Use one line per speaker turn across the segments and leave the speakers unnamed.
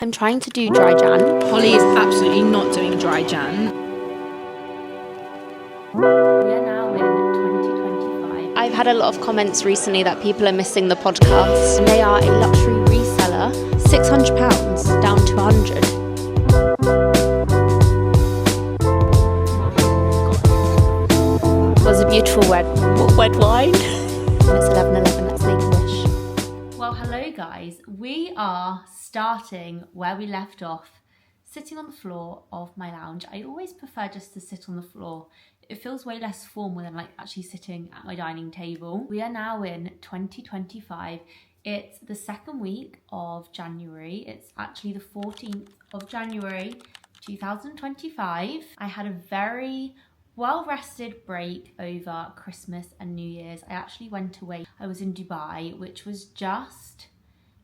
I'm trying to do dry Jan.
Hollie is absolutely not doing dry Jan.
We are now in 2025. I've had a lot of comments recently that people are missing the podcast. And they are a luxury reseller, £600 down to 100. It was a beautiful red wine. And it's 11:11. Let's make a wish. Well, hello guys. We are starting where we left off, sitting on the floor of my lounge. I always prefer just to sit on the floor. It feels way less formal than like actually sitting at my dining table. We are now in 2025. It's the second week of January. It's actually the 14th of January 2025. I had a very well-rested break over Christmas and New Year's. I actually went away. I was in Dubai, which was just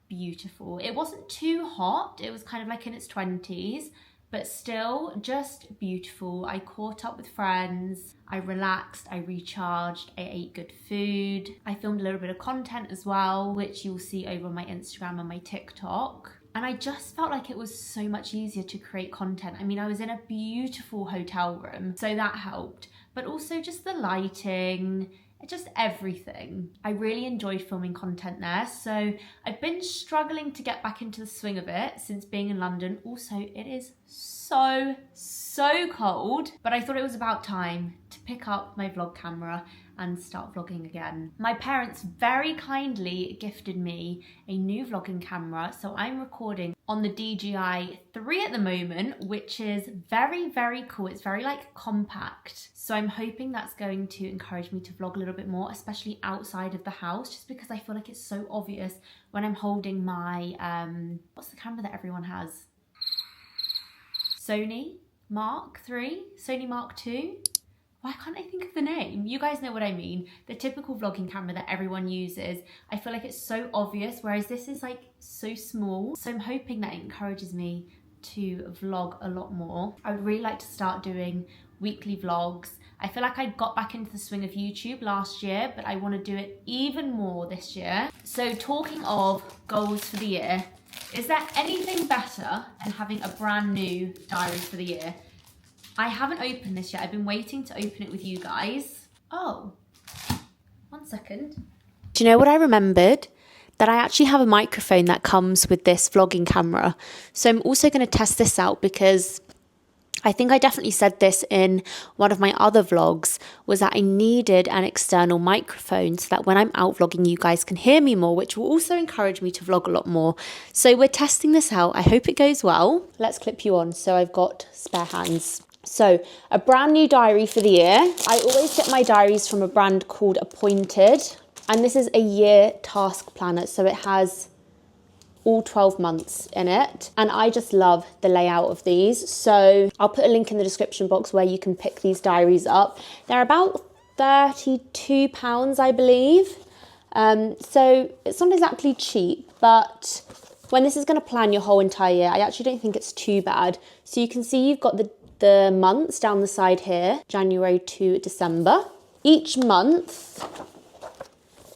beautiful. It wasn't too hot. It was kind of like in its 20s, but still just beautiful. I caught up with friends. I relaxed, I recharged, I ate good food. I filmed a little bit of content as well, which you'll see over on my Instagram and my TikTok. And I just felt like it was so much easier to create content. I mean, I was in a beautiful hotel room, so that helped. But also just the lighting, just everything. I really enjoyed filming content there. So I've been struggling to get back into the swing of it since being in London. Also, it is so cold, but I thought it was about time to pick up my vlog camera and start vlogging again. My parents very kindly gifted me a new vlogging camera, so I'm recording on the DJI 3 at the moment, which is very cool. It's very like compact, so I'm hoping that's going to encourage me to vlog a little bit more, especially outside of the house, just because I feel like it's so obvious when I'm holding my what's the camera that everyone has? Sony Mark III, Sony Mark II. Why can't I think of the name? You guys know what I mean. The typical vlogging camera that everyone uses. I feel like it's so obvious, whereas this is like so small. So I'm hoping that it encourages me to vlog a lot more. I would really like to start doing weekly vlogs. I feel like I got back into the swing of YouTube last year, but I want to do it even more this year. So talking of goals for the year, is there anything better than having a brand new diary for the year? I haven't opened this yet. I've been waiting to open it with you guys. Oh, 1 second. Do you know what I remembered? That I actually have a microphone that comes with this vlogging camera. So I'm also going to test this out because I think I definitely said this in one of my other vlogs, was that I needed an external microphone so that when I'm out vlogging, you guys can hear me more, which will also encourage me to vlog a lot more. So we're testing this out. I hope it goes well. Let's clip you on so I've got spare hands. So a brand new diary for the year. I always get my diaries from a brand called Appointed, and this is a year task planner. So it has all 12 months in it, and I just love the layout of these. So I'll put a link in the description box where you can pick these diaries up. They're about £32, I believe. So it's not exactly cheap, but when this is going to plan your whole entire year, I actually don't think it's too bad. So you can see you've got the months down the side here, January to December. Each month,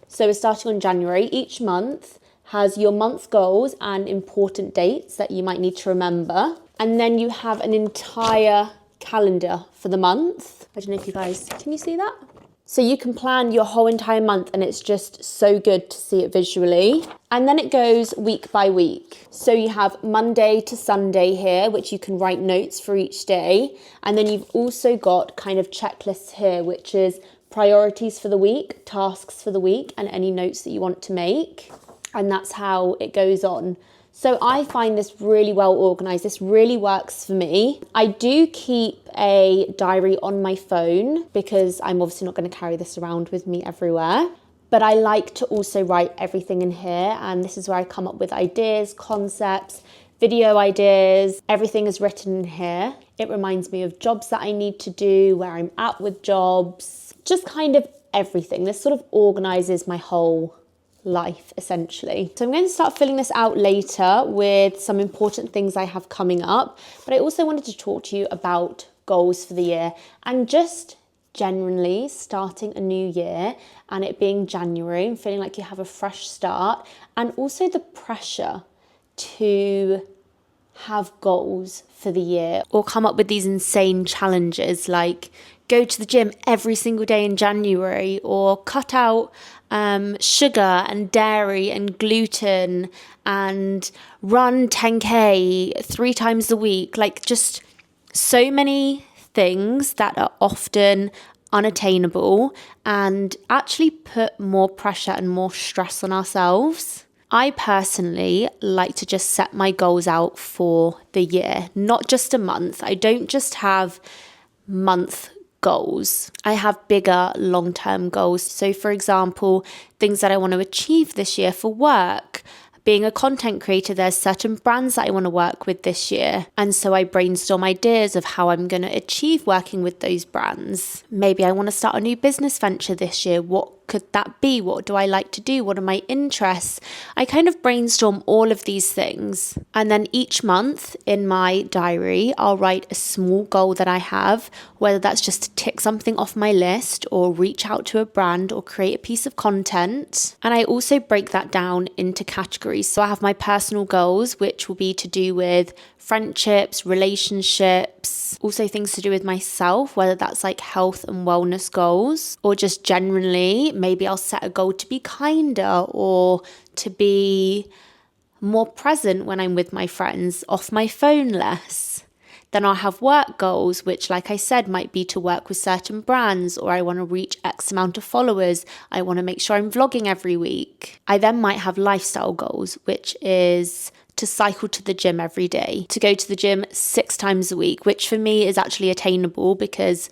so we're starting on January, each month has your month's goals and important dates that you might need to remember. And then you have an entire calendar for the month. I don't know if you guys, can you see that? So you can plan your whole entire month, and it's just so good to see it visually. And then it goes week by week. So you have Monday to Sunday here, which you can write notes for each day. And then you've also got kind of checklists here, which is priorities for the week, tasks for the week, and any notes that you want to make. And that's how it goes on. So I find this really well organized. This really works for me. I do keep a diary on my phone because I'm obviously not going to carry this around with me everywhere. But I like to also write everything in here. And this is where I come up with ideas, concepts, video ideas. Everything is written in here. It reminds me of jobs that I need to do, where I'm at with jobs, just kind of everything. This sort of organizes my whole life essentially. So I'm going to start filling this out later with some important things I have coming up, but I also wanted to talk to you about goals for the year and just generally starting a new year and it being January and feeling like you have a fresh start, and also the pressure to have goals for the year or come up with these insane challenges like go to the gym every single day in January or cut out sugar and dairy and gluten and run 10K 3 times a week. Like just so many things that are often unattainable and actually put more pressure and more stress on ourselves. I personally like to just set my goals out for the year, not just a month. I don't just have month goals. I have bigger long-term goals. So for example, things that I want to achieve this year for work. Being a content creator, there's certain brands that I want to work with this year. And so I brainstorm ideas of how I'm going to achieve working with those brands. Maybe I want to start a new business venture this year. What could that be? What do I like to do? What are my interests? I kind of brainstorm all of these things. And then each month in my diary, I'll write a small goal that I have, whether that's just to tick something off my list or reach out to a brand or create a piece of content. And I also break that down into categories. So I have my personal goals, which will be to do with friendships, relationships, also things to do with myself, whether that's like health and wellness goals or just generally, maybe I'll set a goal to be kinder or to be more present when I'm with my friends, off my phone less. Then I'll have work goals, which like I said, might be to work with certain brands or I want to reach X amount of followers. I want to make sure I'm vlogging every week. I then might have lifestyle goals, which is to cycle to the gym every day, to go to the gym 6 times a week, which for me is actually attainable because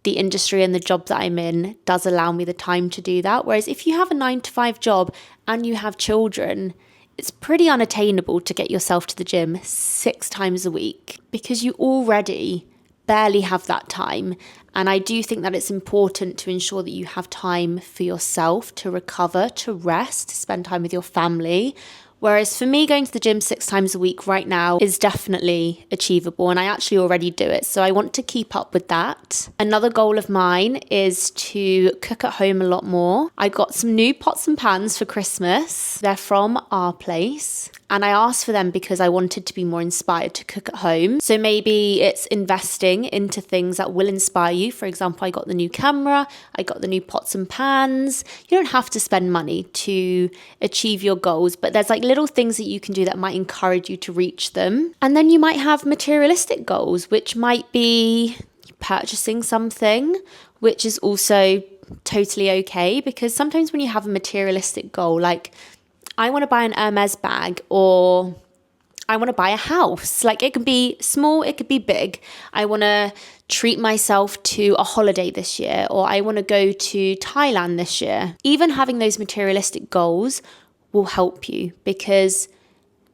the industry and the job that I'm in does allow me the time to do that. Whereas if you have a 9-to-5 job and you have children, it's pretty unattainable to get yourself to the gym 6 times a week because you already barely have that time. And I do think that it's important to ensure that you have time for yourself to recover, to rest, to spend time with your family. Whereas for me, going to the gym 6 times a week right now is definitely achievable and I actually already do it. So I want to keep up with that. Another goal of mine is to cook at home a lot more. I got some new pots and pans for Christmas. They're from Our Place. And I asked for them because I wanted to be more inspired to cook at home. So maybe it's investing into things that will inspire you. For example, I got the new camera, I got the new pots and pans. You don't have to spend money to achieve your goals, but there's like little things that you can do that might encourage you to reach them. And then you might have materialistic goals, which might be purchasing something, which is also totally okay because sometimes when you have a materialistic goal, like I want to buy an Hermes bag or I want to buy a house. Like it could be small, it could be big. I want to treat myself to a holiday this year or I want to go to Thailand this year. Even having those materialistic goals will help you because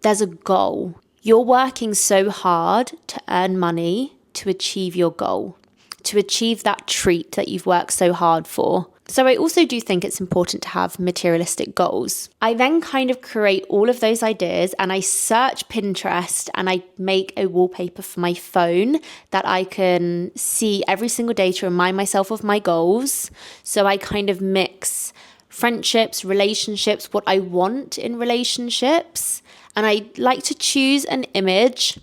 there's a goal. You're working so hard to earn money to achieve your goal, to achieve that treat that you've worked so hard for. So I also do think it's important to have materialistic goals. I then kind of create all of those ideas and I search Pinterest and I make a wallpaper for my phone that I can see every single day to remind myself of my goals. So I kind of mix friendships, relationships, what I want in relationships. And I like to choose an image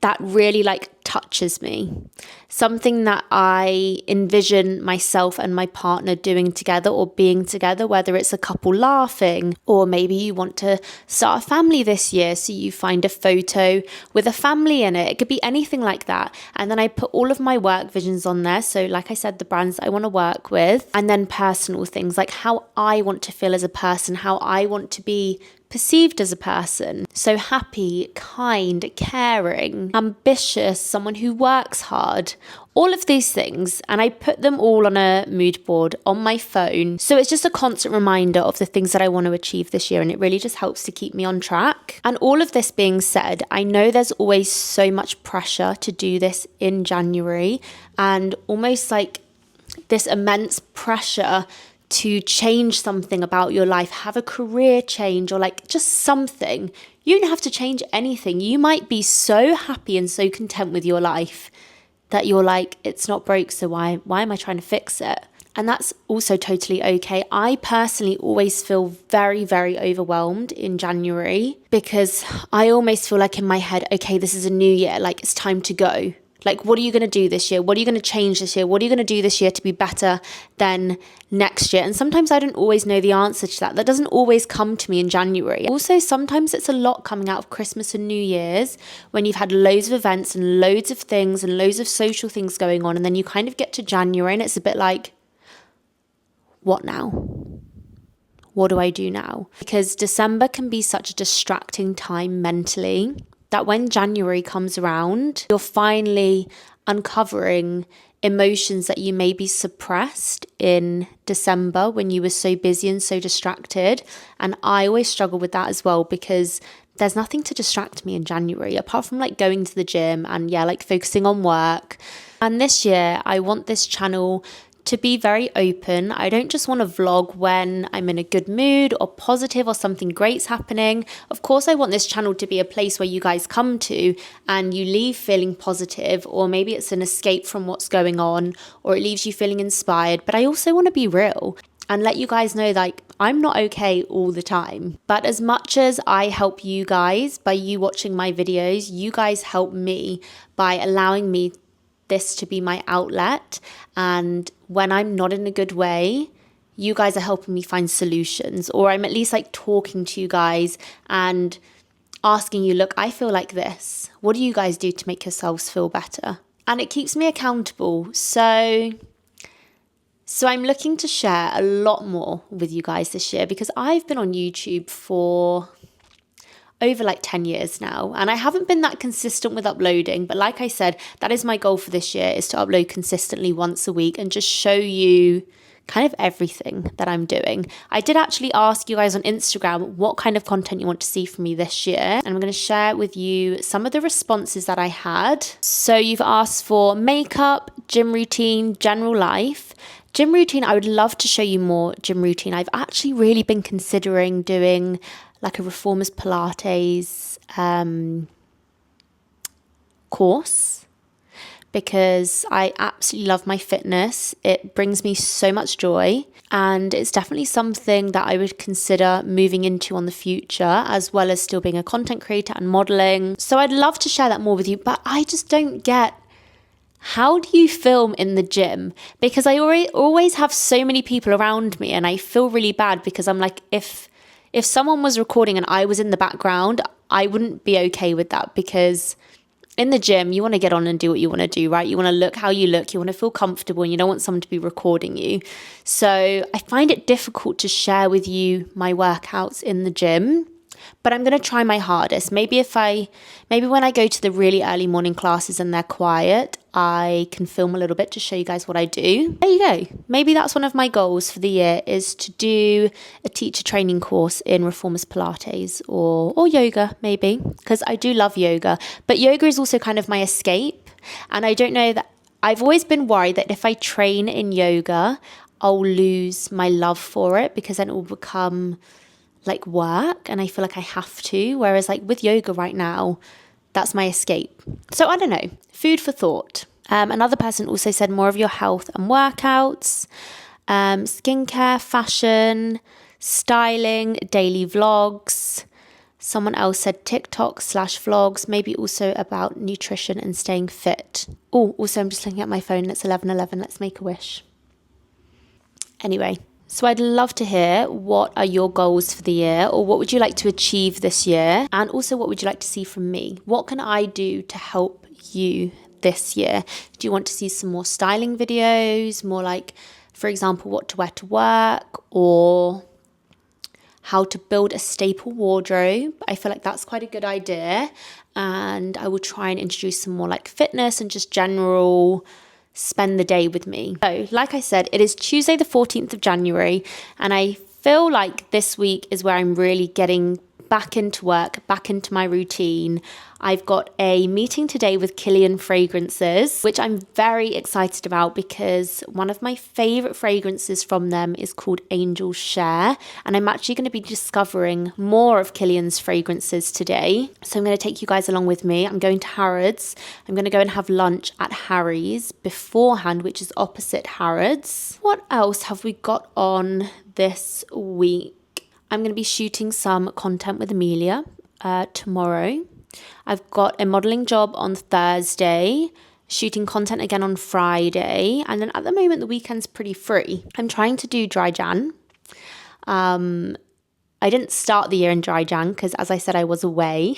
that really like touches me. Something that I envision myself and my partner doing together or being together, whether it's a couple laughing or maybe you want to start a family this year. So you find a photo with a family in it. It could be anything like that. And then I put all of my work visions on there. So like I said, the brands I want to work with and then personal things like how I want to feel as a person, how I want to be perceived as a person. So happy, kind, caring, ambitious, someone who works hard, all of these things. And I put them all on a mood board on my phone. So it's just a constant reminder of the things that I want to achieve this year. And it really just helps to keep me on track. And all of this being said, I know there's always so much pressure to do this in January and almost like this immense pressure to change something about your life, have a career change or like just something. You don't have to change anything. You might be so happy and so content with your life that you're like, it's not broke, so why am I trying to fix it? And that's also totally okay. I personally always feel very, very overwhelmed in January because I almost feel like in my head, okay, this is a new year, like it's time to go. Like, what are you going to do this year? What are you going to change this year? What are you going to do this year to be better than next year? And sometimes I don't always know the answer to that. That doesn't always come to me in January. Also, sometimes it's a lot coming out of Christmas and New Year's when you've had loads of events and loads of things and loads of social things going on. And then you kind of get to January and it's a bit like, what now? What do I do now? Because December can be such a distracting time mentally that when January comes around, you're finally uncovering emotions that you maybe suppressed in December when you were so busy and so distracted. And I always struggle with that as well because there's nothing to distract me in January apart from like going to the gym and like focusing on work. And this year, I want this channel to be very open. I don't just want to vlog when I'm in a good mood or positive or something great's happening. Of course, I want this channel to be a place where you guys come to and you leave feeling positive, or maybe it's an escape from what's going on, or it leaves you feeling inspired. But I also want to be real and let you guys know like I'm not okay all the time. But as much as I help you guys by you watching my videos, you guys help me by allowing me this to be my outlet. And when I'm not in a good way, you guys are helping me find solutions, or I'm at least like talking to you guys and asking you, look, I feel like this. What do you guys do to make yourselves feel better? And it keeps me accountable. So I'm looking to share a lot more with you guys this year because I've been on YouTube for over like 10 years now, and I haven't been that consistent with uploading, but like I said, that is my goal for this year, is to upload consistently once a week and just show you kind of everything that I'm doing. I did actually ask you guys on Instagram what kind of content you want to see from me this year, and I'm going to share with you some of the responses that I had. So you've asked for makeup, gym routine, general life. Gym routine, I would love to show you more gym routine. I've actually really been considering doing like a Reformers Pilates course because I absolutely love my fitness. It brings me so much joy, and it's definitely something that I would consider moving into on the future, as well as still being a content creator and modeling. So I'd love to share that more with you, but I just don't get, how do you film in the gym? Because I always have so many people around me, and I feel really bad because I'm like, if someone was recording and I was in the background, I wouldn't be okay with that, because in the gym, you want to get on and do what you want to do, right? You want to look how you look, you want to feel comfortable, and you don't want someone to be recording you. So I find it difficult to share with you my workouts in the gym, but I'm going to try my hardest. Maybe when I go to the really early morning classes and they're quiet, I can film a little bit to show you guys what I do. There you go. Maybe that's one of my goals for the year, is to do a teacher training course in Reformers Pilates or yoga, maybe, because I do love yoga. But yoga is also kind of my escape. And I don't know, that I've always been worried that if I train in yoga, I'll lose my love for it, because then it will become like work and I feel like I have to, whereas like with yoga right now, that's my escape. So I don't know, food for thought. Another person also said more of your health and workouts, skincare, fashion, styling, daily vlogs. Someone else said TikTok/vlogs, maybe also about nutrition and staying fit. Oh, also I'm just looking at my phone, it's 11:11, let's make a wish. Anyway, so I'd love to hear, what are your goals for the year, or what would you like to achieve this year? And also, what would you like to see from me? What can I do to help you this year? Do you want to see some more styling videos, more like, for example, what to wear to work, or how to build a staple wardrobe? I feel like that's quite a good idea. And I will try and introduce some more like fitness and just general spend the day with me. So like I said, it is Tuesday the 14th of January, and I feel like this week is where I'm really getting back into work, back into my routine. I've got a meeting today with Kilian Fragrances, which I'm very excited about because one of my favourite fragrances from them is called Angel Share. And I'm actually going to be discovering more of Kilian's fragrances today. So I'm going to take you guys along with me. I'm going to Harrods. I'm going to go and have lunch at Harry's beforehand, which is opposite Harrods. What else have we got on this week? I'm going to be shooting some content with Amelia tomorrow. I've got a modelling job on Thursday, shooting content again on Friday, and then at the moment the weekend's pretty free. I'm trying to do dry Jan. I didn't start the year in dry Jan because, as I said, I was away.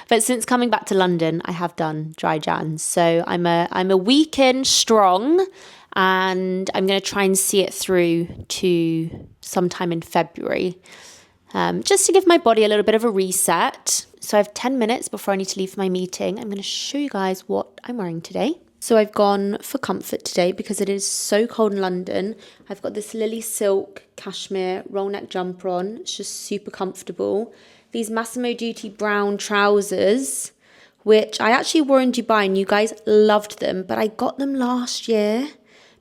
But since coming back to London, I have done dry Jan. So I'm a week in strong, and I'm going to try and see it through to sometime in February, just to give my body a little bit of a reset. So I have 10 minutes before I need to leave for my meeting. I'm going to show you guys what I'm wearing today. So I've gone for comfort today because it is so cold in London. I've got this Lily Silk cashmere roll neck jumper on. It's just super comfortable. These Massimo Dutti brown trousers, which I actually wore in Dubai and you guys loved them, but I got them last year,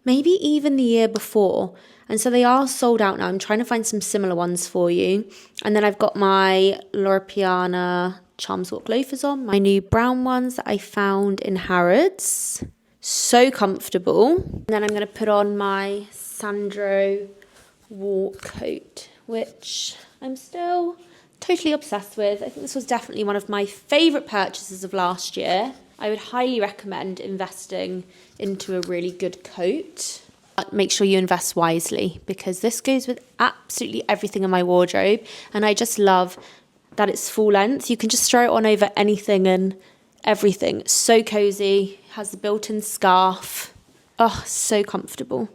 maybe even the year before. And so they are sold out now. I'm trying to find some similar ones for you. And then I've got my Loro Piana Charms Walk loafers on, my new brown ones that I found in Harrods. So comfortable. And then I'm going to put on my Sandro walk coat, which I'm still totally obsessed with. I think this was definitely one of my favourite purchases of last year. I would highly recommend investing into a really good coat. But make sure you invest wisely because this goes with absolutely everything in my wardrobe. And I just love that it's full length. You can just throw it on over anything and everything. It's so cozy. Has the built-in scarf. Oh, so comfortable.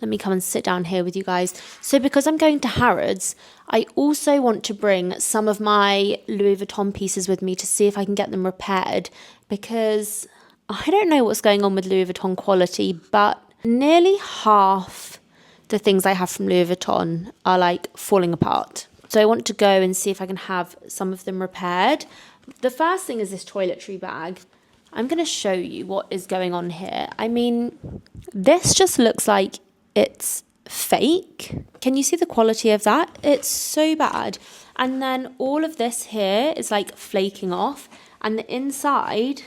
Let me come and sit down here with you guys. So because I'm going to Harrods, I also want to bring some of my Louis Vuitton pieces with me to see if I can get them repaired, because I don't know what's going on with Louis Vuitton quality, but nearly half the things I have from Louis Vuitton are like falling apart. So I want to go and see if I can have some of them repaired. The first thing is this toiletry bag. I'm going to show you what is going on here. I mean, this just looks like it's fake. Can you see the quality of that? It's so bad. And then all of this here is like flaking off. And the inside,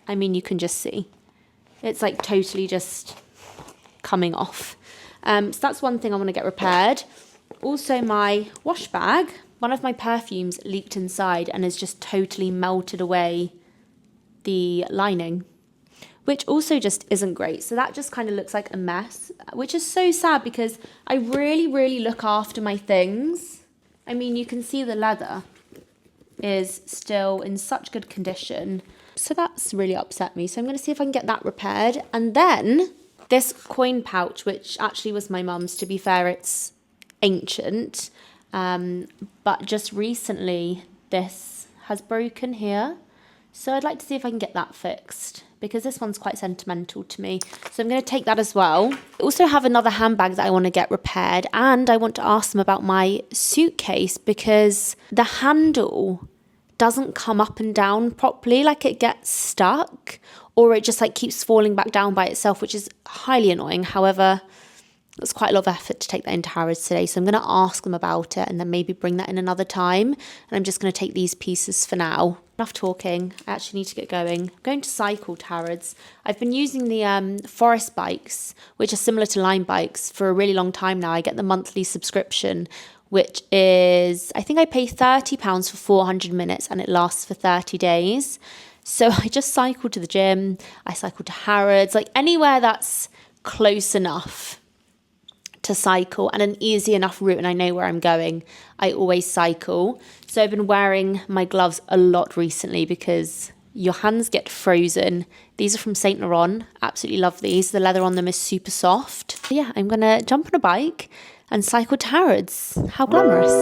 I mean, you can just see. It's like totally just coming off. So that's one thing I want to get repaired. Also my wash bag, one of my perfumes leaked inside and has just totally melted away the lining, which also just isn't great. So that just kind of looks like a mess, which is so sad because I really, really look after my things. I mean, you can see the leather is still in such good condition. So that's really upset me. So I'm going to see if I can get that repaired. And then this coin pouch, which actually was my mum's, to be fair, it's ancient. But just recently this has broken here. So I'd like to see if I can get that fixed because this one's quite sentimental to me. So I'm going to take that as well. I also have another handbag that I want to get repaired, and I want to ask them about my suitcase because the handle doesn't come up and down properly, like it gets stuck or it just like keeps falling back down by itself, which is highly annoying. However, it's quite a lot of effort to take that into Harrods today. So I'm going to ask them about it and then maybe bring that in another time. And I'm just going to take these pieces for now. Enough talking. I actually need to get going. I'm going to cycle to Harrods. I've been using the forest bikes, which are similar to Lime bikes, for a really long time now. I get the monthly subscription, which is, I think I pay £30 for 400 minutes and it lasts for 30 days. So I just cycle to the gym. I cycle to Harrods, like anywhere that's close enough to cycle and an easy enough route and I know where I'm going, I always cycle. So I've been wearing my gloves a lot recently because your hands get frozen. These are from Saint Laurent. Absolutely love these. The leather on them is super soft. But yeah, I'm gonna jump on a bike and cycle to Harrods. How glamorous.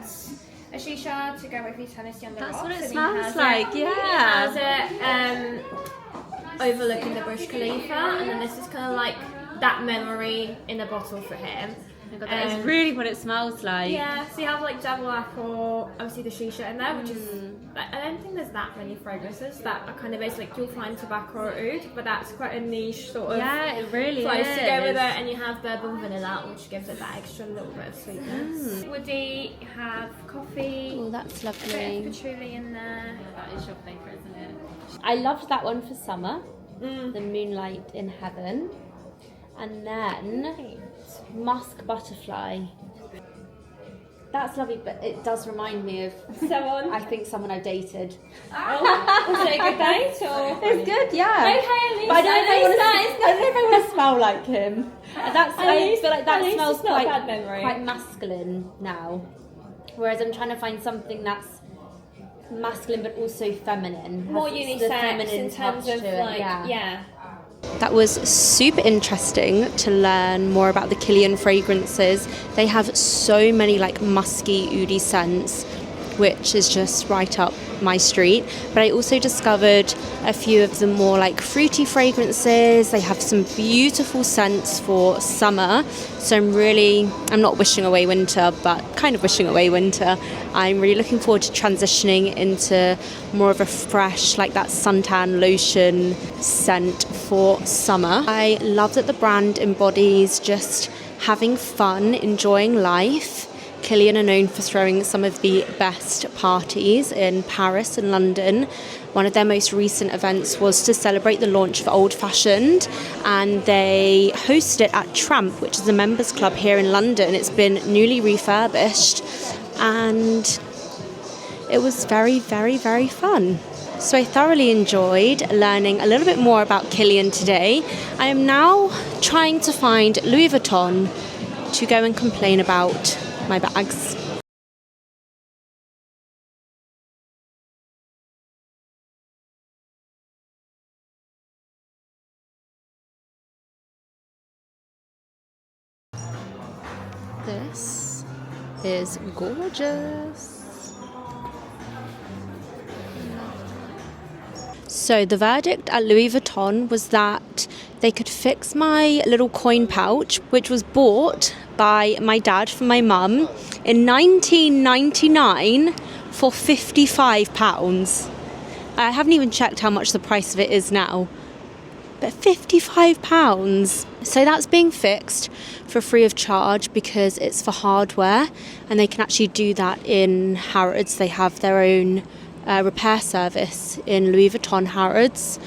gets a shisha to go with his Hennessy on the rocks.
That's what it
and
smells like,
He
yeah.
has it overlooking the Burj Khalifa, and then this is kind of like that memory in a bottle for him.
Oh my God, that is really what it smells like.
Yeah, so you have like double apple, obviously the shisha in there, which is, I don't think there's that many fragrances that are kind of based like you'll find tobacco or oud, but that's quite a niche sort of
Yeah, it really
place
is.
to go with it. And you have bourbon vanilla, which gives it that extra little bit of sweetness. Woody, you have coffee,
Oh, that's
a bit
lovely.
of patchouli in there.
That is your favourite, isn't it? I loved that one for summer, the Moonlight in Heaven. And then Musk Butterfly. That's lovely, but it does remind me of
Someone.
I think someone I've dated.
Was it a good date or?
It's good, yeah.
Okay, at least,
But I don't know if I want to
that
smell like him. That's
At
I
least-
feel like
at
that
least
smells
it's not a
quite,
bad memory.
quite masculine now. Whereas I'm trying to find something that's masculine but also feminine.
more
Has the
unisex
feminine
in terms
touch
of
to it,
like, yeah.
That was super interesting to learn more about the Kilian fragrances. They have so many like musky, oody scents, which is just right up my street. But I also discovered a few of the more like fruity fragrances. They have some beautiful scents for summer. So I'm not wishing away winter, but kind of wishing away winter. I'm really looking forward to transitioning into more of a fresh, like that suntan lotion scent for summer. I love that the brand embodies just having fun, enjoying life. Kilian are known for throwing some of the best parties in Paris and London. One of their most recent events was to celebrate the launch of Old Fashioned, and they hosted it at Tramp, which is a members club here in London. It's been newly refurbished and it was very, very, very fun. So I thoroughly enjoyed learning a little bit more about Kilian today. I am now trying to find Louis Vuitton to go and complain about my bags. This is gorgeous. So the verdict at Louis Vuitton was that they could fix my little coin pouch, which was bought by my dad for my mum in 1999 for £55. I haven't even checked how much the price of it is now, but £55. So that's being fixed for free of charge because it's for hardware, and they can actually do that in Harrods. They have their own repair service in Louis Vuitton Harrods.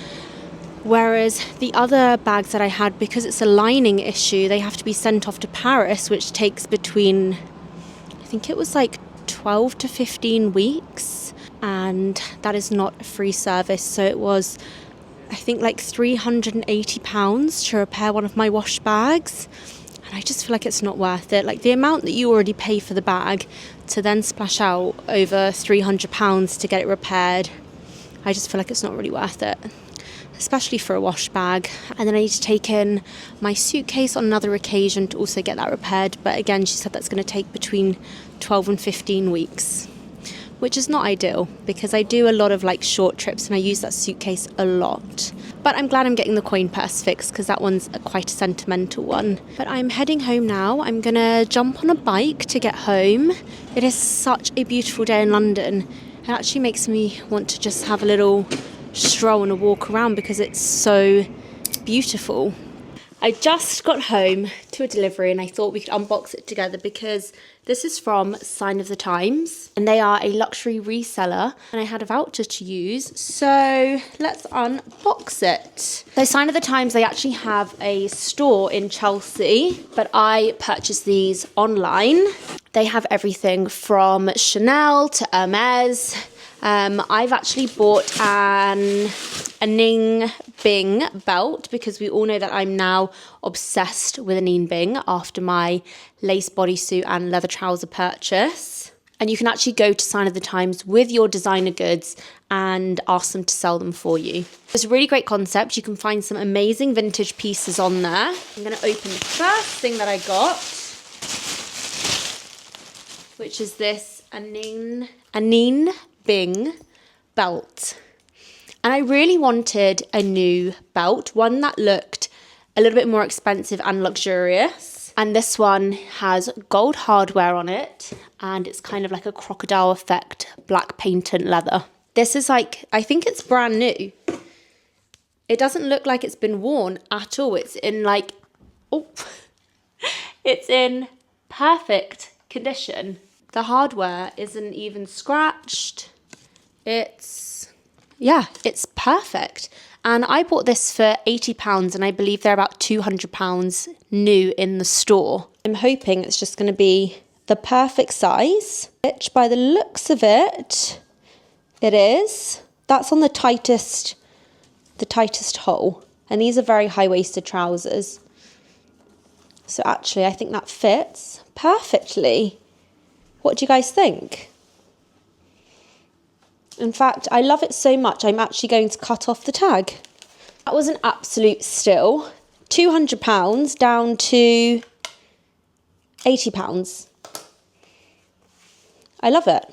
Whereas the other bags that I had, because it's a lining issue, they have to be sent off to Paris, which takes between, I think it was like 12 to 15 weeks. And that is not a free service. So it was, I think, like £380 to repair one of my wash bags. And I just feel like it's not worth it. Like the amount that you already pay for the bag to then splash out over £300 to get it repaired, I just feel like it's not really worth it, especially for a wash bag. And then I need to take in my suitcase on another occasion to also get that repaired. But again, she said that's going to take between 12 and 15 weeks, which is not ideal because I do a lot of like short trips and I use that suitcase a lot. But I'm glad I'm getting the coin purse fixed because that one's quite a sentimental one. But I'm heading home now. I'm gonna jump on a bike to get home. It is such a beautiful day in London. It actually makes me want to just have a little stroll and a walk around because it's so beautiful. I just got home to a delivery and I thought we could unbox it together because this is from Sign of the Times and they are a luxury reseller and I had a voucher to use, so let's unbox it. So Sign of the Times, they actually have a store in Chelsea, but I purchased these online. They have everything from Chanel to Hermes. I've actually bought a Ning Bing belt because we all know that I'm now obsessed with a Ning Bing after my lace bodysuit and leather trouser purchase. And you can actually go to Sign of the Times with your designer goods and ask them to sell them for you. It's a really great concept. You can find some amazing vintage pieces on there. I'm going to open the first thing that I got, which is this Anine Bing belt. And I really wanted a new belt, one that looked a little bit more expensive and luxurious. And this one has gold hardware on it, and it's kind of like a crocodile effect, black patent leather. This is like, I think it's brand new. It doesn't look like it's been worn at all. It's in like, oh, it's in perfect condition. The hardware isn't even scratched. It's perfect. And I bought this for £80 and I believe they're about £200 new in the store. I'm hoping it's just going to be the perfect size, which by the looks of it, it is. That's on the tightest hole. And these are very high-waisted trousers. So actually, I think that fits perfectly. What do you guys think? In fact, I love it so much, I'm actually going to cut off the tag. That was an absolute steal. £200 down to £80. I love it.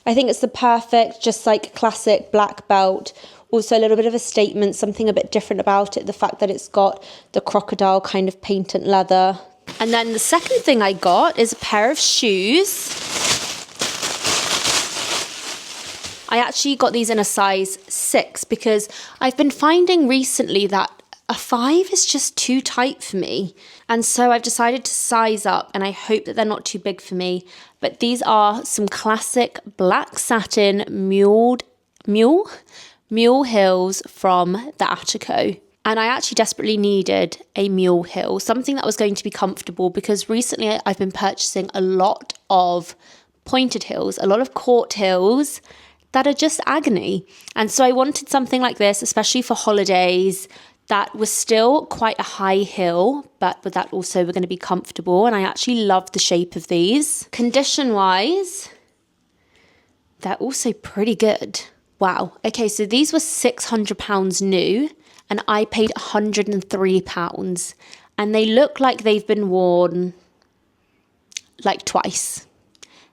I think it's the perfect, just like classic black belt. Also a little bit of a statement, something a bit different about it. The fact that it's got the crocodile kind of patent leather. And then the second thing I got is a pair of shoes. I actually got these in a size 6 because I've been finding recently that a 5 is just too tight for me. And so I've decided to size up, and I hope that they're not too big for me. But these are some classic black satin mule heels from the Attico. And I actually desperately needed a mule heel, something that was going to be comfortable, because recently I've been purchasing a lot of pointed heels, a lot of court heels that are just agony. And so I wanted something like this, especially for holidays, that was still quite a high heel, but that also were going to be comfortable. And I actually love the shape of these. Condition-wise, they're also pretty good. Wow. Okay, so these were £600 new, and I paid £103. And they look like they've been worn like twice.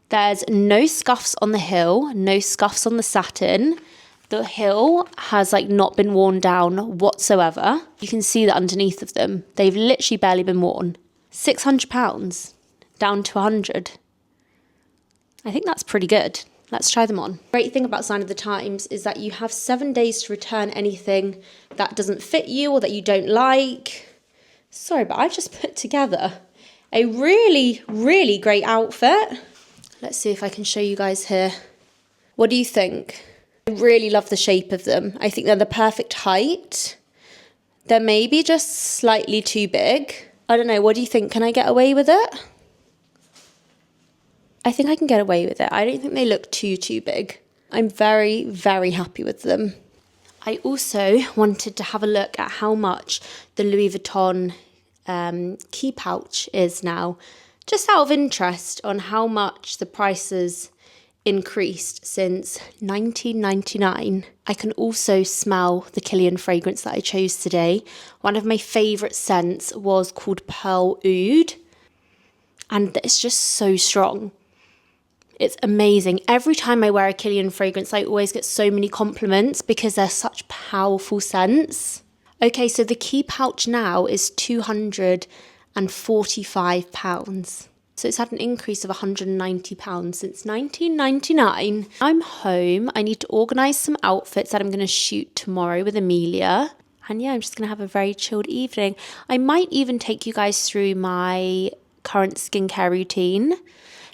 There's no scuffs on the heel, no scuffs on the satin. The heel has like not been worn down whatsoever. You can see that underneath of them. They've literally barely been worn. £600 down to 100. I think that's pretty good. Let's try them on. Great thing about Sign of the Times is that you have 7 days to return anything that doesn't fit you or that you don't like. Sorry, but I've just put together a really, really great outfit. Let's see if I can show you guys here. What do you think? I really love the shape of them. I think they're the perfect height. They're maybe just slightly too big. I don't know, what do you think? Can I get away with it? I think I can get away with it. I don't think they look too big. I'm very, very happy with them. I also wanted to have a look at how much the Louis Vuitton key pouch is now. Just out of interest on how much the prices increased since 1999. I can also smell the Kilian fragrance that I chose today. One of my favourite scents was called Pearl Oud, and it's just so strong. It's amazing. Every time I wear a Kilian fragrance, I always get so many compliments because they're such powerful scents. Okay, so the key pouch now is £245. So it's had an increase of £190 since 1999. I'm home. I need to organise some outfits that I'm going to shoot tomorrow with Amelia. And yeah, I'm just going to have a very chilled evening. I might even take you guys through my current skincare routine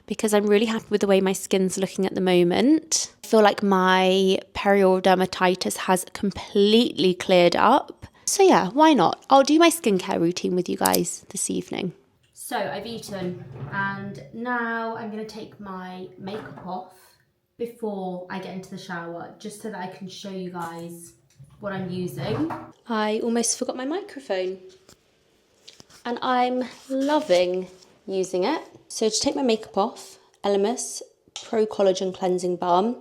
because I'm really happy with the way my skin's looking at the moment. I feel like my perioral dermatitis has completely cleared up. So yeah, why not? I'll do my skincare routine with you guys this evening. So I've eaten and now I'm going to take my makeup off before I get into the shower, just so that I can show you guys what I'm using. I almost forgot my microphone and I'm loving using it. So to take my makeup off, Elemis Pro Collagen Cleansing Balm.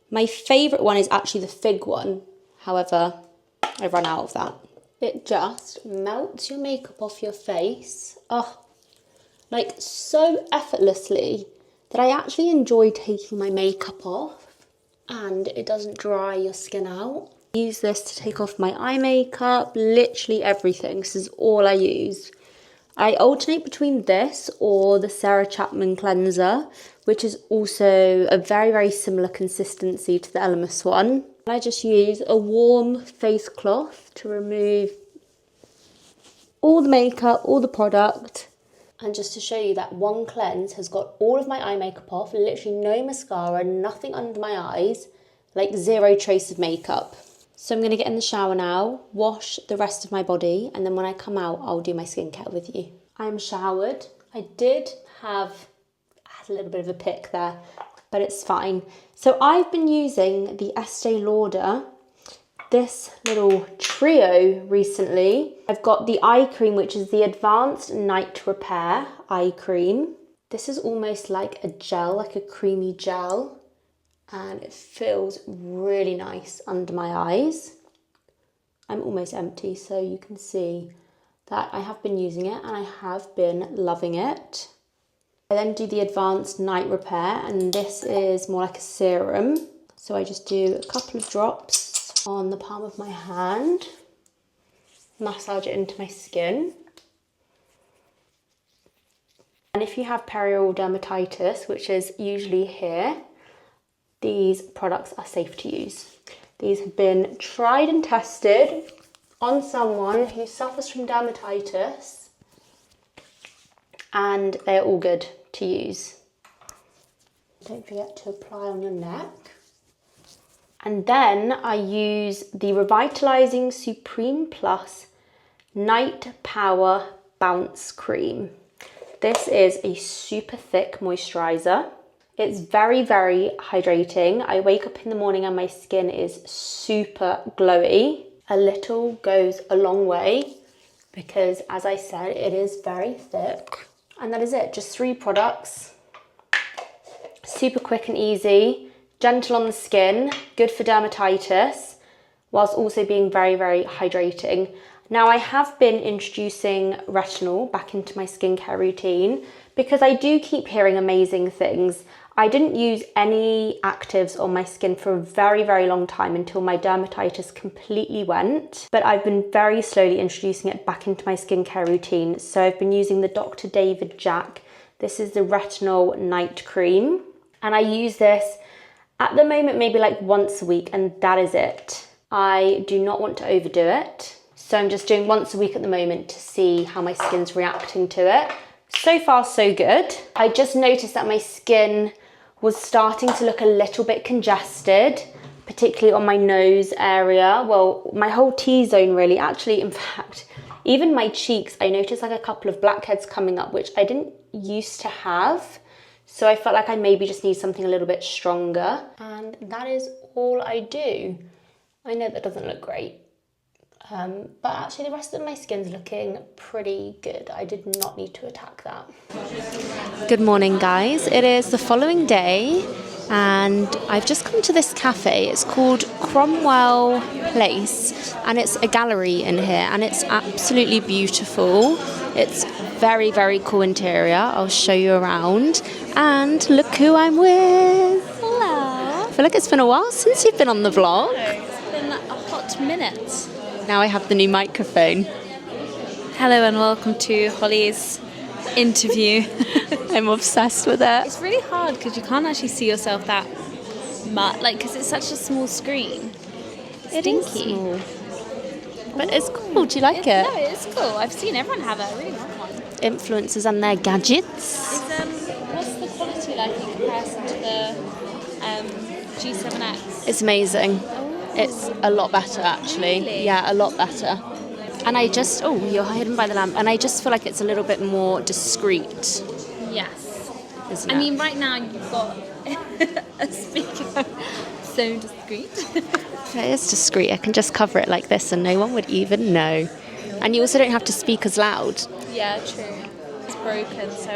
My favourite one is actually the fig one. However, I've run out of that. It just melts your makeup off your face. Oh, like so effortlessly. that I actually enjoy taking my makeup off and it doesn't dry your skin out. I use this to take off my eye makeup, literally everything. This is all I use. I alternate between this or the Sarah Chapman cleanser, which is also a very, very similar consistency to the Elemis one. I just use a warm face cloth to remove all the makeup, all the product. And just to show you that one cleanse has got all of my eye makeup off, literally no mascara, nothing under my eyes, like zero trace of makeup. So I'm going to get in the shower now, wash the rest of my body, and then when I come out, I'll do my skincare with you. I'm showered. I had a little bit of a pick there, but it's fine. So I've been using the Estee Lauder, this little trio recently. I've got the eye cream, which is the Advanced Night Repair eye cream. This is almost like a gel, like a creamy gel, and it feels really nice under my eyes. I'm almost empty, so you can see that I have been using it and I have been loving it. I then do the Advanced Night Repair, and this is more like a serum. So I just do a couple of drops on the palm of my hand, massage it into my skin. And if you have perioral dermatitis, which is usually here, these products are safe to use. These have been tried and tested on someone who suffers from dermatitis, and they're all good to use. Don't forget to apply on your neck. And then I use the Revitalizing Supreme Plus Night Power Bounce Cream. This is a super thick moisturizer. It's very, very hydrating. I wake up in the morning and my skin is super glowy. A little goes a long way because, as I said, it is very thick. And that is it, just 3 products. Super quick and easy. Gentle on the skin, good for dermatitis, whilst also being very, very hydrating. Now I have been introducing retinol back into my skincare routine because I do keep hearing amazing things. I didn't use any actives on my skin for a very, very long time until my dermatitis completely went. But I've been very slowly introducing it back into my skincare routine. So I've been using the Dr. David Jack. This is the Retinol Night Cream. And I use this at the moment maybe like once a week, and that is it. I do not want to overdo it. So I'm just doing once a week at the moment to see how my skin's reacting to it. So far, so good. I just noticed that my skin was starting to look a little bit congested, particularly on my nose area. Well, my whole T-zone really. Actually, in fact, even my cheeks, I noticed like a couple of blackheads coming up, which I didn't used to have. So I felt like I maybe just need something a little bit stronger. And that is all I do. I know that doesn't look great. But actually the rest of my skin's looking pretty good. I did not need to attack that. Good morning, guys. It is the following day and I've just come to this cafe. It's called Cromwell Place and it's a gallery in here and it's absolutely beautiful. It's very, very cool interior. I'll show you around. And look who I'm with.
Hello.
I feel like it's been a while since you've been on the vlog.
It's been a hot minute.
Now I have the new microphone.
Hello and welcome to Hollie's interview.
I'm obsessed with it.
It's really hard because you can't actually see yourself that much, like because it's such a small screen.
It is small. But it's cool. Do you like it?
No, it's cool. I've seen everyone have it. I really want one.
Influencers and their gadgets.
What's the quality like in comparison to the G7X?
It's amazing. It's a lot better, actually.
Really?
Yeah, a lot better. And I just, oh, you're hidden by the lamp. And I just feel like it's a little bit more discreet.
Yes.
Isn't
I
it?
mean, right now you've got a speaker so discreet.
It is discreet. I can just cover it like this and no one would even know. And you also don't have to speak as loud.
Yeah, true. It's broken, so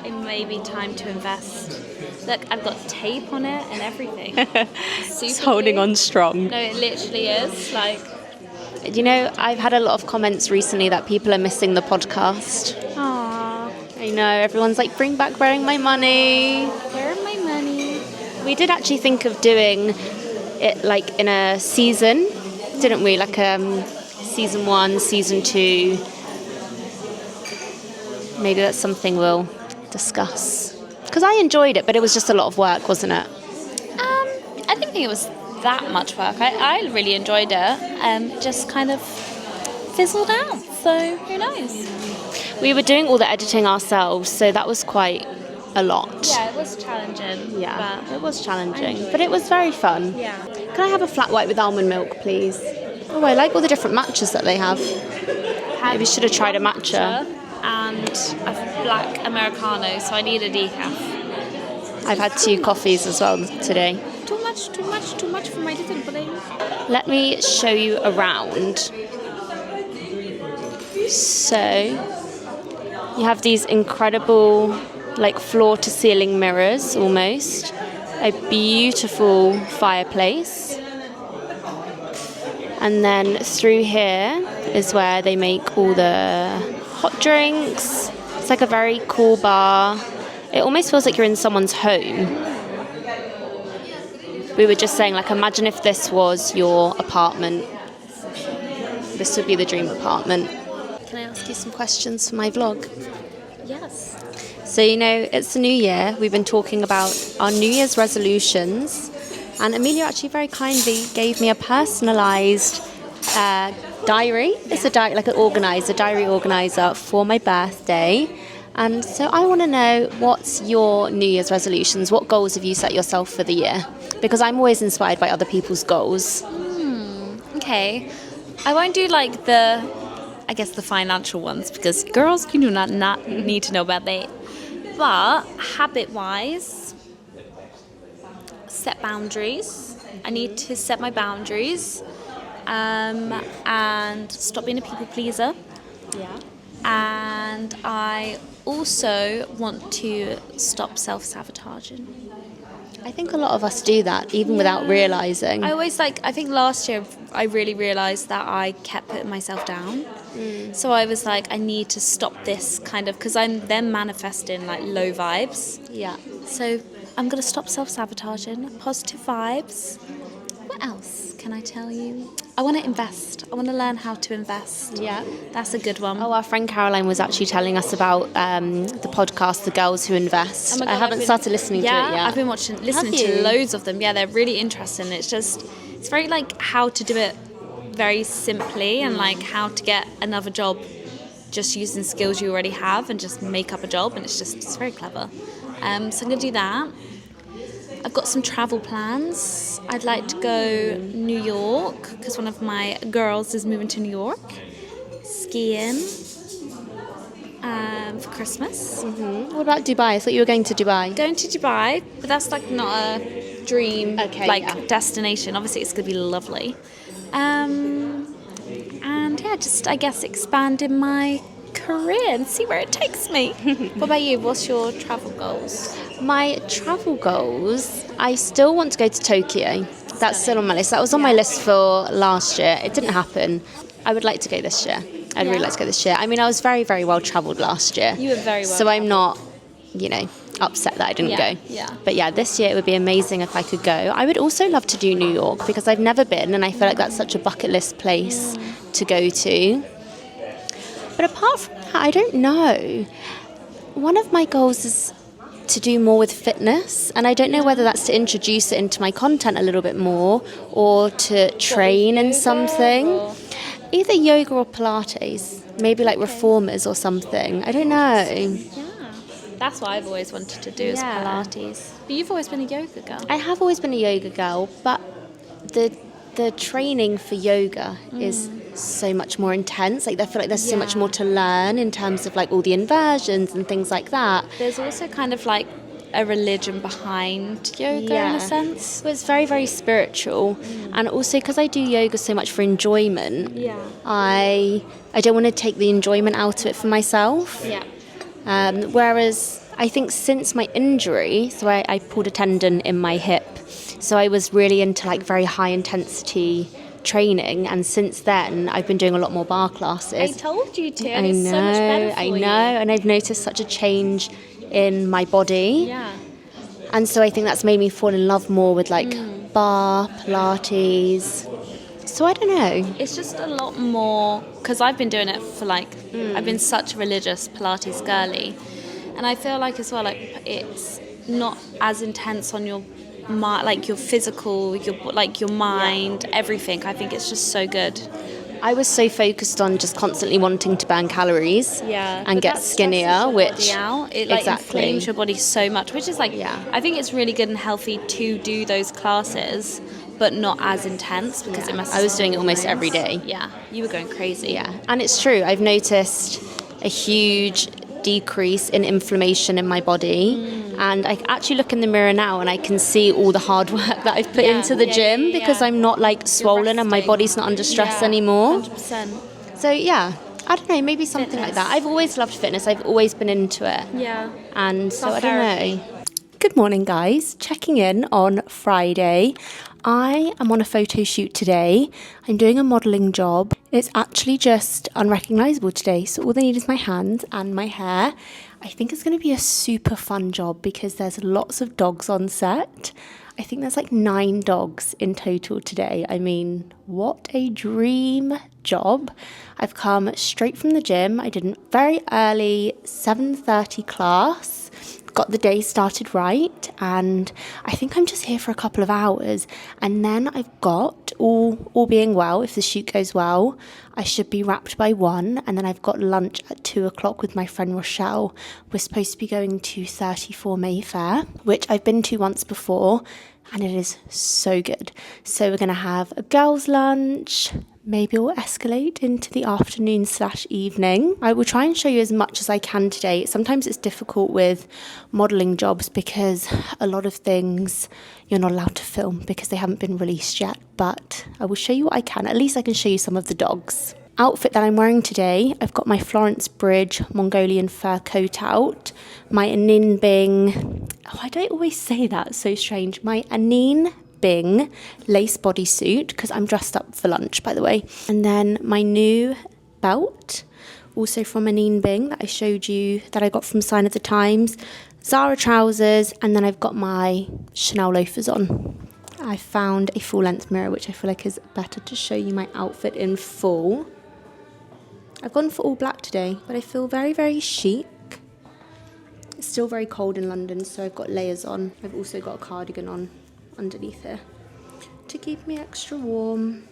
it may be time to invest. Look, I've got tape on it and everything.
It's holding on strong.
No, it literally is. Like,
you know, I've had a lot of comments recently that people are missing the podcast.
aww.
I I know, everyone's like, bring back wearing my money.
Where are my money?
We did actually think of doing it like in a season, didn't we? Like season 1, season 2. Maybe that's something we'll discuss. Because I enjoyed it, but it was just a lot of work, wasn't it?
I didn't think it was that much work. I really enjoyed it. Just kind of fizzled out. So who knows?
We were doing all the editing ourselves, so that was quite a lot.
Yeah, it was challenging.
Yeah,
but
it was challenging, but it was very fun.
yeah.
Can I have a flat white with almond milk, please? Oh, I like all the different matchas that they have. Maybe we should have tried a matcha.
And a black Americano, so I need a decaf.
I've had 2 coffees as well today.
Too much for my little brain.
Let me show you around. So, you have these incredible, like, floor-to-ceiling mirrors, almost. A beautiful fireplace. And then through here is where they make all the hot drinks. It's like a very cool bar. It almost feels like you're in someone's home. We were just saying, like, imagine if this was your apartment. This would be the dream apartment. Can I ask you some questions for my vlog?
Yes.
So, you know, it's the new year. We've been talking about our New Year's resolutions. And Amelia actually very kindly gave me a personalised diary. It's a diary, like a diary organiser for my birthday. And so I want to know, what's your New Year's resolutions? What goals have you set yourself for the year? Because I'm always inspired by other people's goals.
Okay. I won't do like the financial ones, because girls, you do not need to know about that. But habit-wise, set boundaries. I need to set my boundaries. And stop being a people pleaser.
Yeah.
And I also want to stop self-sabotaging.
I think a lot of us do that, even without realising.
I think last year I really realised that I kept putting myself down. So I was like, I need to stop this kind of, because I'm then manifesting like low vibes.
Yeah.
So I'm going to stop self-sabotaging, positive vibes. What else can I tell you? I want to invest. I want to learn how to invest.
Yeah.
That's a good one.
Oh, our friend Caroline was actually telling us about the podcast, The Girls Who Invest.
Oh my God,
I haven't started listening to it yet.
I've been listening to loads of them. Yeah, they're really interesting. It's very like how to do it very simply and like how to get another job just using skills you already have and just make up a job, and it's very clever. So I'm going to do that. I've got some travel plans. I'd like to go New York because one of my girls is moving to New York. Skiing for Christmas.
What about Dubai? I thought you were going to Dubai.
Going to Dubai, but that's like not a dream destination. Obviously, it's going to be lovely. And yeah, just I guess expanding my career and see where it takes me. What about you? What's your travel goals?
My travel goals, I still want to go to Tokyo. That's still on my list. That was on my list for last year. It didn't happen. I would like to go this year. I'd really like to go this year. I mean, I was very, very well travelled last year.
You were very well
So I'm not, upset that I didn't go.
Yeah.
But yeah, this year it would be amazing if I could go. I would also love to do New York because I've never been, and I feel like that's such a bucket list place to go to. But apart from that, I don't know. One of my goals is to do more with fitness, and I don't know whether that's to introduce it into my content a little bit more or to train in something. Either yoga or Pilates, maybe like reformers or something. I don't know.
Yeah. That's what I've always wanted to do is Pilates. But you've always been a yoga girl.
I have always been a yoga girl, but the training for yoga is so much more intense. Like I feel like there's so much more to learn in terms of like all the inversions and things like that.
There's also kind of like a religion behind yoga in a sense.
So it's very, very spiritual. And also because I do yoga so much for enjoyment, I don't want to take the enjoyment out of it for myself.
Yeah.
Whereas I think since my injury, so I pulled a tendon in my hip, so I was really into like very high intensity training, and since then I've been doing a lot more bar classes.
I told you to, and it's so much better for you.
I know, and I've noticed such a change in my body.
Yeah.
And so I think that's made me fall in love more with like bar, Pilates. So I don't know.
It's just a lot more, because I've been doing it for like, I've been such a religious Pilates girly. And I feel like as well, like it's not as intense on your like your physical, your mind, everything. I think it's just so good.
I was so focused on just constantly wanting to burn calories and get skinnier, which
it like inflames your body so much, which is like, I think it's really good and healthy to do those classes, but not as intense, because it messes.
I was doing it almost every day.
Yeah, you were going crazy.
Yeah, and it's true. I've noticed a huge decrease in inflammation in my body. And I actually look in the mirror now and I can see all the hard work that I've put into the gym because I'm not like swollen and my body's not under stress anymore.
100%.
So yeah, I don't know, maybe something like that. I've always loved fitness. I've always been into it.
Yeah.
And so I don't know. Good morning, guys. Checking in on Friday. I am on a photo shoot today. I'm doing a modelling job. It's actually just unrecognisable today. So all they need is my hands and my hair. I think it's going to be a super fun job because there's lots of dogs on set. I think there's like 9 dogs in total today. I mean, what a dream job. I've come straight from the gym. I did a very early 7:30 class. Got the day started right, and I think I'm just here for a couple of hours, and then I've got, all being well, if the shoot goes well, I should be wrapped by 1, and then I've got lunch at 2 o'clock with my friend Rochelle. We're supposed to be going to 34 Mayfair, which I've been to once before, and it is so good. So we're going to have a girls' lunch. Maybe it will escalate into the afternoon/evening. I will try and show you as much as I can today. Sometimes it's difficult with modelling jobs because a lot of things you're not allowed to film because they haven't been released yet. But I will show you what I can. At least I can show you some of the dogs. Outfit that I'm wearing today, I've got my Florence Bridge Mongolian fur coat out. My Anin Bing... Oh, I don't always say that, so strange. My Anin Bing lace bodysuit, because I'm dressed up for lunch, by the way. And then my new belt, also from Anin Bing, that I showed you, that I got from Sign of the Times. Zara trousers, and then I've got my Chanel loafers on. I found a full-length mirror, which I feel like is better to show you my outfit in full. I've gone for all black today, but I feel very, very chic. It's still very cold in London, so I've got layers on. I've also got a cardigan on underneath here to keep me extra warm.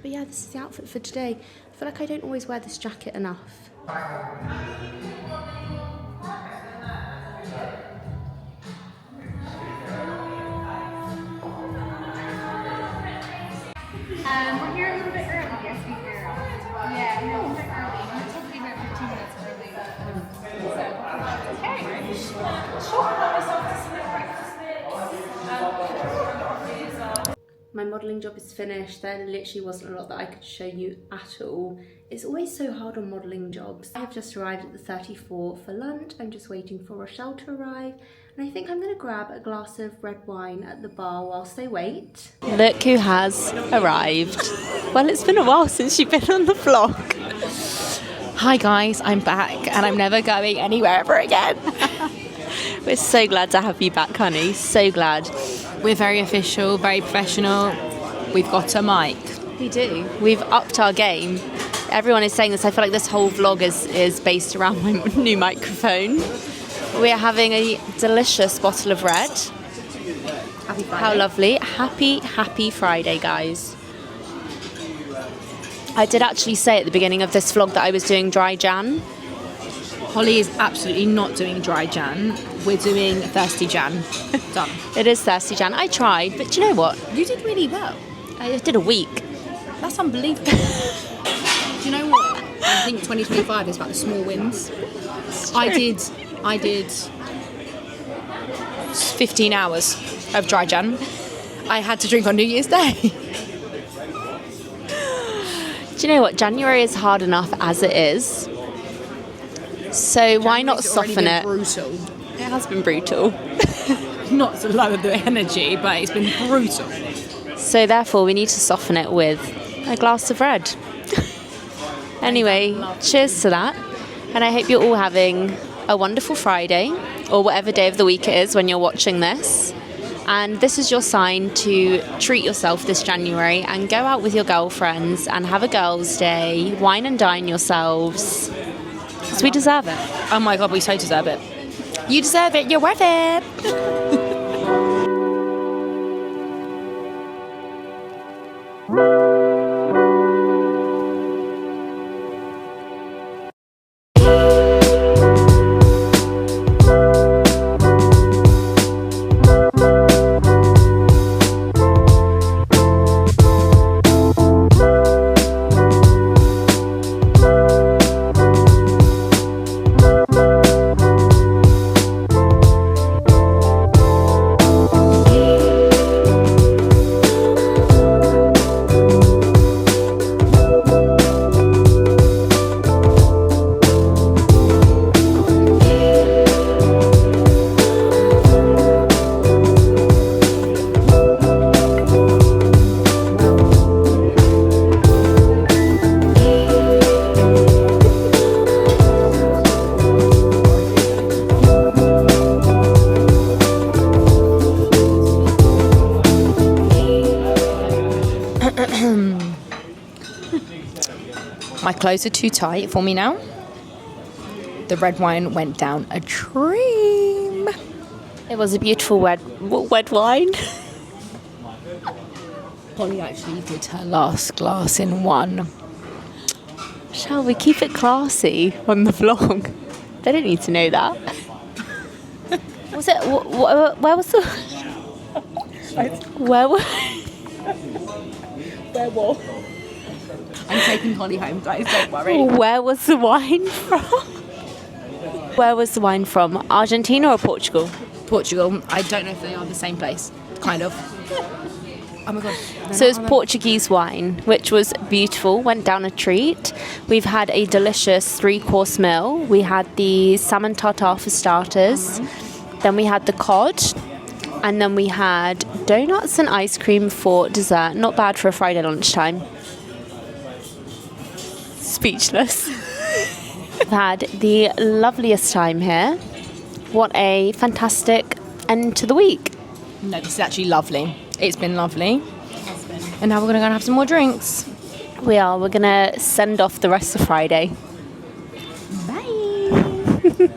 But yeah, this is the outfit for today. I feel like I don't always wear this jacket enough.
We're here a little bit early. Yes, we are. Yeah, we're a little bit early. We're supposed to be about 15 minutes early.
My modelling job is finished. There literally wasn't a lot that I could show you at all. It's always so hard on modelling jobs. I have just arrived at the 34 for lunch. I'm just waiting for Rochelle to arrive. And I think I'm going to grab a glass of red wine at the bar whilst they wait. Look who has arrived. Well, it's been a while since you've been on the vlog.
Hi guys, I'm back and I'm never going anywhere ever again.
We're so glad to have you back, honey. So glad.
We're very official, very professional. We've got a mic.
We do. We've upped our game. Everyone is saying this. I feel like this whole vlog is based around my new microphone. We're having a delicious bottle of red.
Happy Friday.
How lovely. Happy Friday, guys. I did actually say at the beginning of this vlog that I was doing dry Jan.
Holly is absolutely not doing dry Jan. We're doing thirsty Jan. Done.
It is thirsty Jan. I tried, but do you know what?
You did really well.
I did a week.
That's unbelievable. Do you know what? I think 2025 is about the small wins. I did 15 hours of dry Jan. I had to drink on New Year's Day.
Do you know what? January is hard enough as it is. So why not soften it?
Brutal.
It has been brutal.
Not to lower the energy, but it's been brutal.
So therefore we need to soften it with a glass of red. Anyway, cheers to that. And I hope you're all having a wonderful Friday, or whatever day of the week it is when you're watching this. And this is your sign to treat yourself this January and go out with your girlfriends and have a girls' day, wine and dine yourselves. Because we deserve it.
Oh my God, we so deserve it. You deserve it. You're worth it. My clothes are too tight for me now. The red wine went down a dream.
It was a beautiful red wine.
Hollie actually did her last glass in one.
Shall we keep it classy on the vlog? They don't need to know that. Was it? Where was the? Where was?
I'm taking Hollie home, guys, don't worry.
Where was the wine from? Where was the wine from? Argentina or Portugal?
Portugal. I don't know if they are the same place. Kind of. Oh my God.
So it's Portuguese wine, which was beautiful, went down a treat. We've had a delicious 3-course meal. We had the salmon tartare for starters. Then we had the cod. And then we had donuts and ice cream for dessert. Not bad for a Friday lunchtime. Speechless. We've had the loveliest time here. What a fantastic end to the week.
No, this is actually lovely. It's been lovely. And now we're going to go and have some more drinks.
We are. We're going to send off the rest of Friday.
Bye.